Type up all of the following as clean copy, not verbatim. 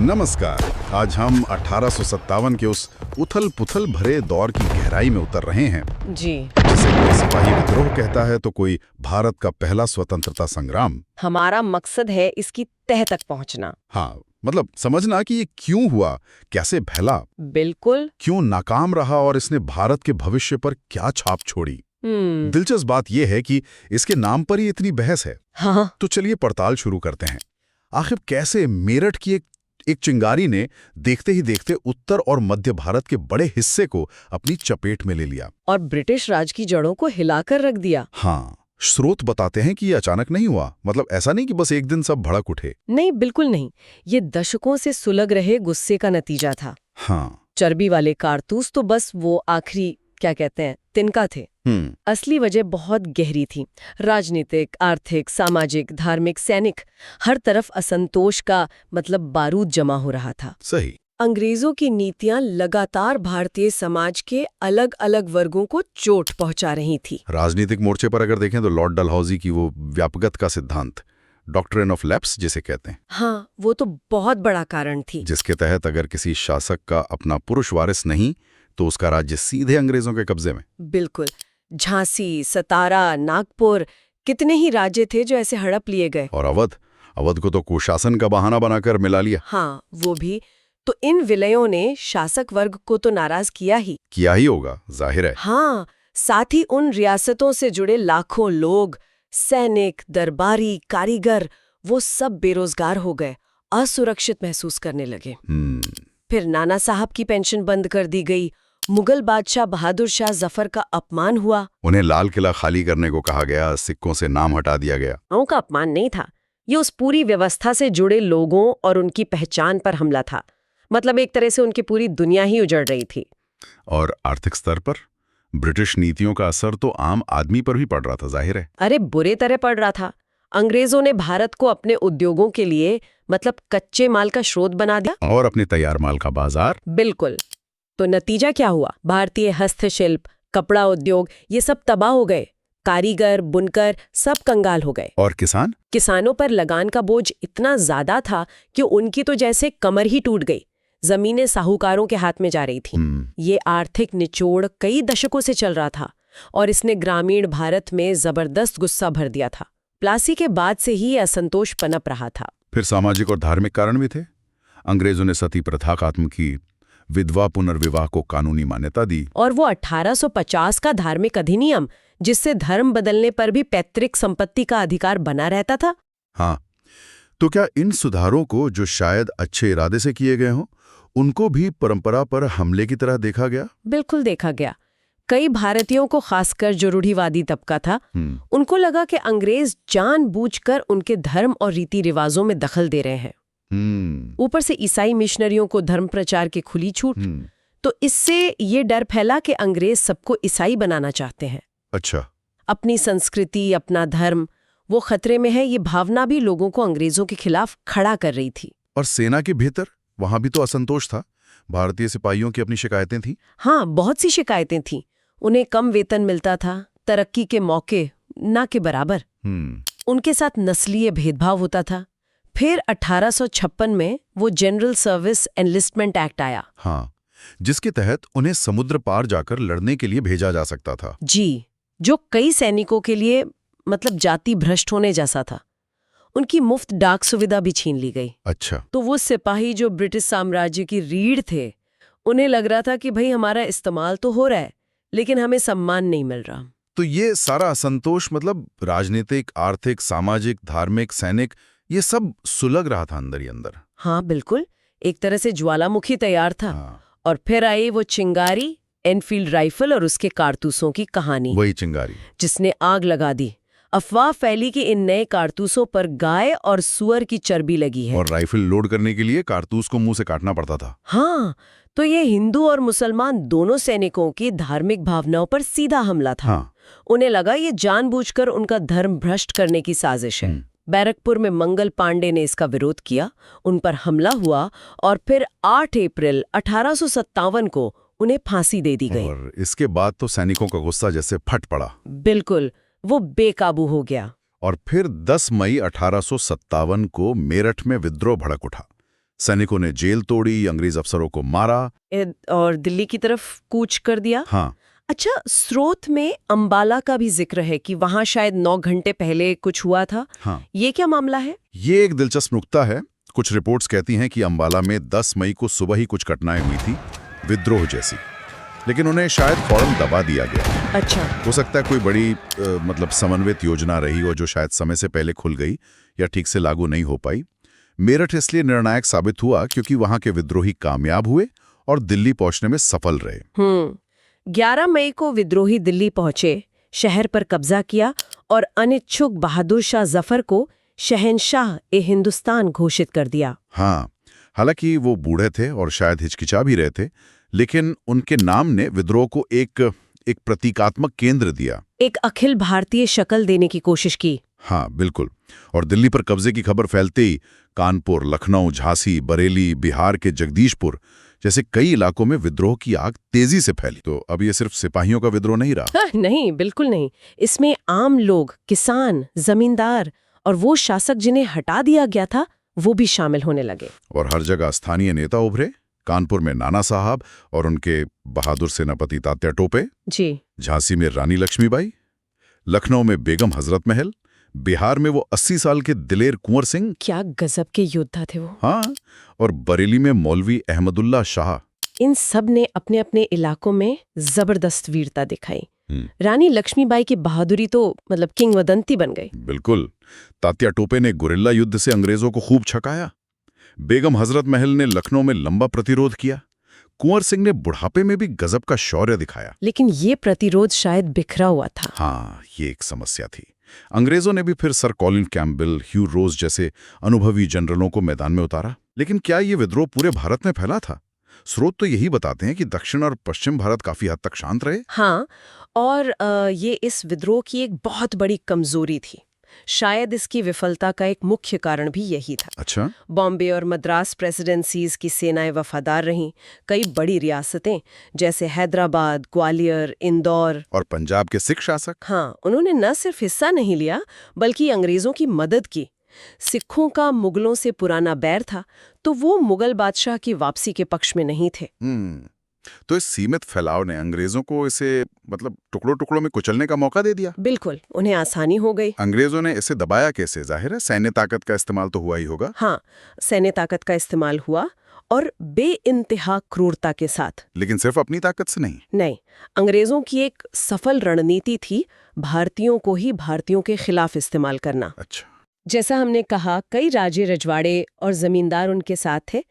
नमस्कार। आज हम 1857 के उस उथल-पुथल भरे दौर की गहराई में उतर रहे हैं। जी। जिसे कोई सिपाही विद्रोह कहता है तो कोई भारत का पहला स्वतंत्रता संग्राम। हमारा मकसद है इसकी तह तक पहुंचना। हाँ, मतलब समझना कि ये क्यों हुआ, कैसे फैला, बिल्कुल। क्यों नाकाम रहा और इसने भारत के भविष्य पर क्या छाप छोड़ी। दिलचस्प बात यह है कि इसके नाम पर ही इतनी बहस है। हाँ। तो चलिए पड़ताल शुरू करते हैं। आखिर कैसे मेरठ की एक चिंगारी ने देखते ही देखते उत्तर और मध्य भारत के बड़े हिस्से को अपनी चपेट में ले लिया और ब्रिटिश राज की जड़ों को हिलाकर रख दिया। हाँ, स्रोत बताते हैं कि ये अचानक नहीं हुआ। मतलब ऐसा नहीं कि बस एक दिन सब भड़क उठे। नहीं, बिल्कुल नहीं। ये दशकों से सुलग रहे गुस्से का नतीजा था। हाँ। चर्बी वाले कारतूस तो बस वो आखिरी क्या कहते हैं तिनका थे। असली वजह बहुत गहरी थी। राजनीतिक, आर्थिक, सामाजिक, धार्मिक, सैनिक, हर तरफ असंतोष का मतलब बारूद जमा हो रहा था। सही। अंग्रेजों की नीतियां लगातार भारतीय समाज के अलग अलग वर्गों को चोट पहुंचा रही थी। राजनीतिक मोर्चे पर अगर देखें तो लॉर्ड डलहौजी की वो व्यापकता का सिद्धांत, डॉक्ट्रिन ऑफ लैप्स जिसे कहते हैं। हाँ, वो तो बहुत बड़ा कारण थी। जिसके तहत अगर किसी शासक का अपना पुरुष वारिस नहीं तो उसका राज्य सीधे अंग्रेजों के कब्जे में। बिल्कुल। झांसी, सतारा, नागपुर, कितने ही राज्य थे जो ऐसे हड़प लिए गए। और अवध को तो कुशासन का बहाना बनाकर मिला लिया। हाँ, वो भी। तो इन विलयों ने शासक वर्ग को तो नाराज किया ही होगा, जाहिर है। हाँ, साथ ही उन रियासतों से जुड़े लाखों लोग, सैनिक, दरबारी, कारीगर, वो सब बेरोजगार हो गए, असुरक्षित महसूस करने लगे। फिर नाना साहब की पेंशन बंद कर दी गई। मुगल बादशाह बहादुर शाह जफर का अपमान हुआ। उन्हें लाल किला खाली करने को कहा गया, सिक्कों से नाम हटा दिया गया। उनका अपमान नहीं था, ये उस पूरी व्यवस्था से जुड़े लोगों और उनकी पहचान पर हमला था। मतलब एक तरह से उनकी पूरी दुनिया ही उजड़ रही थी। और आर्थिक स्तर पर ब्रिटिश नीतियों का असर तो आम आदमी पर भी पड़ रहा था, जाहिर है। अरे बुरे तरह पड़ रहा था। अंग्रेजों ने भारत को अपने उद्योगों के लिए मतलब कच्चे माल का स्रोत बना दिया और अपने तैयार माल का बाजार। बिल्कुल। तो नतीजा क्या हुआ? भारतीय हस्तशिल्प, कपड़ा उद्योग, ये सब तबाह हो गए। कारीगर, बुनकर सब कंगाल हो गए। और किसानों पर लगान का बोझ इतना ज्यादा था कि उनकी तो जैसे कमर ही टूट गई। जमीनें साहूकारों के हाथ में जा रही थीं। ये आर्थिक निचोड़ कई दशकों से चल रहा था और इसने ग्रामीण भारत में जबरदस्त गुस्सा भर दिया था। प्लासी के बाद से ही असंतोष पनप रहा था। फिर सामाजिक और धार्मिक कारण भी थे। अंग्रेजों ने सती प्रथा खत्म की, विधवा पुनर्विवाह को कानूनी मान्यता दी, और वो 1850 का धार्मिक अधिनियम जिससे धर्म बदलने पर भी पैतृक संपत्ति का अधिकार बना रहता था। हाँ, तो क्या इन सुधारों को, जो शायद अच्छे इरादे से किए गए हों, उनको भी परंपरा पर हमले की तरह देखा गया? बिल्कुल देखा गया। कई भारतीयों को, खासकर जो रूढ़िवादी तबका था, उनको लगा कि अंग्रेज जानबूझकर उनके धर्म और रीति रिवाजों में दखल दे रहे हैं। ऊपर से ईसाई मिशनरियों को धर्म प्रचार की खुली छूट। तो इससे ये डर फैला कि अंग्रेज सबको ईसाई बनाना चाहते हैं। अच्छा। अपनी संस्कृति, अपना धर्म, वो खतरे में है, ये भावना भी लोगों को अंग्रेजों के खिलाफ खड़ा कर रही थी। और सेना के भीतर वहां भी तो असंतोष था। भारतीय सिपाहियों की अपनी शिकायतें थी। हाँ, बहुत सी शिकायतें थीं। उन्हें कम वेतन मिलता था, तरक्की के मौके ना के बराबर। उनके साथ नस्लीय भेदभाव होता था। फिर 1856 में वो जनरल सर्विस एनलिस्टमेंट एक्ट आया। हाँ, जिसके तहत उन्हें समुद्र पार जाकर लड़ने के लिए भेजा जा सकता था। जी, जो कई सैनिकों के लिए मतलब जाति भ्रष्ट होने जैसा था। उनकी मुफ्त डाक सुविधा भी छीन ली गई। अच्छा। तो वो सिपाही जो ब्रिटिश साम्राज्य की रीढ़ थे, उन्हें लग रहा था कि भाई हमारा इस्तेमाल तो हो रहा है लेकिन हमें सम्मान नहीं मिल रहा। तो ये सारा असंतोष मतलब राजनीतिक, आर्थिक, सामाजिक, धार्मिक, सैनिक, ये सब सुलग रहा था अंदर ही अंदर। हाँ बिल्कुल, एक तरह से ज्वालामुखी तैयार था। हाँ। और फिर आई वो चिंगारी, एनफील्ड राइफल और उसके कारतूसों की कहानी। वही चिंगारी जिसने आग लगा दी। अफवाह फैली कि इन नए कारतूसों पर गाय और सुअर की चर्बी लगी है। और राइफल लोड करने के लिए कारतूस को मुंह से काटना पड़ता था। हाँ, तो ये हिंदू और मुसलमान दोनों सैनिकों की धार्मिक भावनाओं पर सीधा हमला था। हाँ। उन्हें लगा ये जानबूझकर उनका धर्म भ्रष्ट करने की साजिश है। बैरकपुर में मंगल पांडे ने इसका विरोध किया, उन पर हमला हुआ और फिर 8 अप्रैल 1857 को उन्हें फांसी दे दी गई। और इसके बाद तो सैनिकों का गुस्सा जैसे फट पड़ा। बिल्कुल, वो बेकाबू हो गया। और फिर 10 मई 1857 को मेरठ में विद्रोह भड़क उठा। सैनिकों ने जेल तोड़ी, अंग्रेज अफसरों को मारा। और दिल्ली की तरफ कूच कर दिया। हाँ, अच्छा, स्रोत में अंबाला का भी जिक्र है कि वहां शायद 9 घंटे पहले कुछ हुआ था। हाँ, ये क्या मामला है? ये एक दिलचस्प नुक्ता है। कुछ रिपोर्ट्स कहती हैं कि अंबाला में 10 मई को सुबह ही कुछ घटनाएं हुई थी, विद्रोह जैसी, लेकिन उन्हें शायद फौरन दबा दिया गया। अच्छा, हो सकता है कोई बड़ी मतलब समन्वित योजना रही हो जो शायद समय से पहले खुल गई या ठीक से लागू नहीं हो पाई। मेरठ इसलिए निर्णायक साबित हुआ क्योंकि वहां के विद्रोही कामयाब हुए और दिल्ली पहुंचने में सफल रहे। 11 मई को विद्रोही दिल्ली पहुंचे, शहर पर कब्जा किया और अनिच्छुक बहादुर शाह जफर को शहंशाह-ए-हिंदुस्तान घोषित कर दिया। हाँ, हालांकि वो बूढ़े थे और शायद हिचकिचा भी रहे थे, लेकिन उनके नाम ने विद्रोह को एक प्रतीकात्मक केंद्र दिया, एक अखिल भारतीय शक्ल देने की कोशिश की। हाँ बिल्कुल। और दिल्ली पर कब्जे की खबर फैलते ही कानपुर, लखनऊ, झांसी, बरेली, बिहार के जगदीशपुर जैसे कई इलाकों में विद्रोह की आग तेजी से फैली। तो अब ये सिर्फ सिपाहियों का विद्रोह नहीं रहा। नहीं, बिल्कुल नहीं। इसमें आम लोग, किसान, जमींदार और वो शासक जिन्हें हटा दिया गया था, वो भी शामिल होने लगे। और हर जगह स्थानीय नेता उभरे। कानपुर में नाना साहब और उनके बहादुर सेनापति तात्या टोपे जी, झांसी में रानी लक्ष्मीबाई, लखनऊ में बेगम हजरत महल, बिहार में वो 80 साल के दिलेर कुंवर सिंह, क्या गजब के योद्धा थे वो। हाँ, और बरेली में मौलवी अहमदुल्ला शाह। इन सब ने अपने अपने इलाकों में जबरदस्त वीरता दिखाई। रानी लक्ष्मीबाई की बहादुरी तो मतलब किंवदंती बन गई। बिल्कुल। तात्या टोपे ने गुरिल्ला युद्ध से अंग्रेजों को खूब छकाया। बेगम हजरत महल ने लखनऊ में लंबा प्रतिरोध किया। कुंवर सिंह ने बुढ़ापे में भी गजब का शौर्य दिखाया। लेकिन ये प्रतिरोध शायद बिखरा हुआ था। हाँ, ये एक समस्या थी। अंग्रेजों ने भी फिर सर कॉलिन कैम्पबेल, ह्यू रोज जैसे अनुभवी जनरलों को मैदान में उतारा। लेकिन क्या ये विद्रोह पूरे भारत में फैला था? स्रोत तो यही बताते हैं कि दक्षिण और पश्चिम भारत काफी हद तक शांत रहे। हाँ, और ये इस विद्रोह की एक बहुत बड़ी कमजोरी थी। शायद इसकी विफलता का एक मुख्य कारण भी यही था। अच्छा, बॉम्बे और मद्रास प्रेसिडेंसीज की सेनाएं वफादार रहीं। कई बड़ी रियासतें जैसे हैदराबाद, ग्वालियर, इंदौर और पंजाब के सिख शासक, हाँ, उन्होंने न सिर्फ हिस्सा नहीं लिया बल्कि अंग्रेजों की मदद की। सिखों का मुगलों से पुराना बैर था, तो वो मुगल बादशाह की वापसी के पक्ष में नहीं थे। तो इस सीमित फैलाव ने अंग्रेजों को इसे मतलब टुकड़ों टुकड़ों में कुचलने का मौका दे दिया। बिल्कुल, उन्हें आसानी हो गई। अंग्रेजों ने इसे दबाया कैसे? जाहिर है सैन्य ताकत का इस्तेमाल तो हुआ ही होगा। हाँ, सैन्य ताकत का इस्तेमाल हुआ और बेइंतहा क्रूरता के साथ। लेकिन सिर्फ अपनी ताकत से नहीं। अंग्रेजों की एक सफल रणनीति थी भारतीयों को ही भारतीयों के खिलाफ इस्तेमाल करना। अच्छा, जैसा हमने कहा, कई राजे रजवाड़े और जमींदार उनके साथ थे।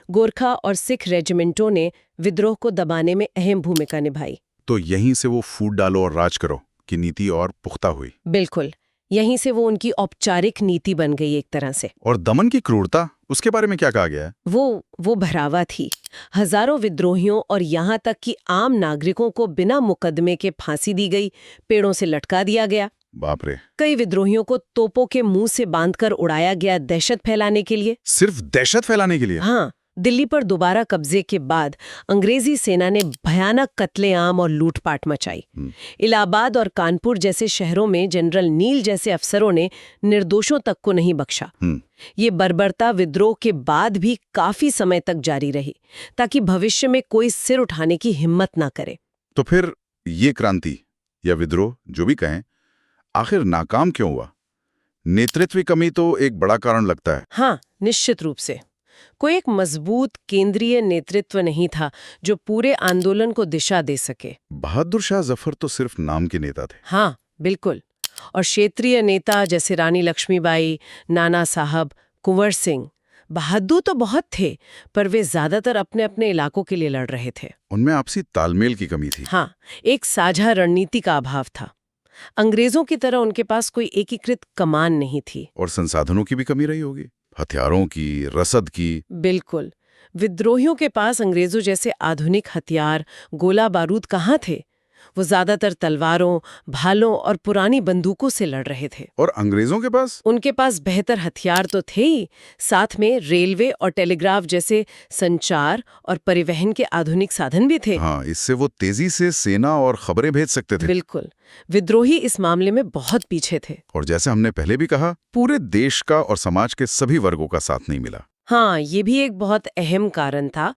गोरखा और सिख रेजिमेंटों ने विद्रोह को दबाने में अहम भूमिका निभाई। तो यहीं से वो फूट डालो और राज करो की नीति और पुख्ता हुई। बिल्कुल, यहीं से वो उनकी औपचारिक नीति बन गई एक तरह से। और दमन की क्रूरता, उसके बारे में क्या कहा गया है? वो भरावा थी। हजारों विद्रोहियों और यहाँ तक कि आम नागरिकों को बिना मुकदमे के फांसी दी गई, पेड़ों से लटका दिया गया। बाप रे। कई विद्रोहियों को तोपों के मुंह से बांधकर उड़ाया गया, दहशत फैलाने के लिए। सिर्फ दहशत फैलाने के लिए? हाँ, दिल्ली पर दोबारा कब्जे के बाद अंग्रेजी सेना ने भयानक कत्लेआम और लूटपाट मचाई। इलाहाबाद और कानपुर जैसे शहरों में जनरल नील जैसे अफसरों ने निर्दोषों तक को नहीं बख्शा। ये बर्बरता विद्रोह के बाद भी काफी समय तक जारी रही, ताकि भविष्य में कोई सिर उठाने की हिम्मत ना करे। तो फिर ये क्रांति या विद्रोह जो भी कहें, आखिर नाकाम क्यों हुआ? नेतृत्व की कमी तो एक बड़ा कारण लगता है। हाँ, निश्चित रूप से। कोई एक मजबूत केंद्रीय नेतृत्व नहीं था जो पूरे आंदोलन को दिशा दे सके। बहादुर शाह जफर तो सिर्फ नाम के नेता थे। हाँ, बिल्कुल। और क्षेत्रीय नेता जैसे रानी लक्ष्मीबाई, नाना साहब, कुंवर सिंह, बहादुर तो बहुत थे, पर वे ज्यादातर अपने अपने इलाकों के लिए लड़ रहे थे। उनमें आपसी तालमेल की कमी थी। हाँ, एक साझा रणनीति का अभाव था। अंग्रेजों की तरह उनके पास कोई एकीकृत कमान नहीं थी। और संसाधनों की भी कमी रही होगी, हथियारों की, रसद की। बिल्कुल। विद्रोहियों के पास अंग्रेजों जैसे आधुनिक हथियार, गोला बारूद कहाँ थे? वो ज्यादातर तलवारों, भालों और पुरानी बंदूकों से लड़ रहे थे। और अंग्रेजों के पास? उनके पास बेहतर हथियार तो थे ही, साथ में रेलवे और टेलीग्राफ जैसे संचार और परिवहन के आधुनिक साधन भी थे। हाँ, इससे वो तेजी से सेना और खबरें भेज सकते थे। बिल्कुल। विद्रोही इस मामले में बहुत पीछे थे। और जैसे हमने पहले भी कहा, पूरे देश का और समाज के सभी वर्गों का साथ नहीं मिला। हाँ, ये भी एक बहुत अहम कारण था।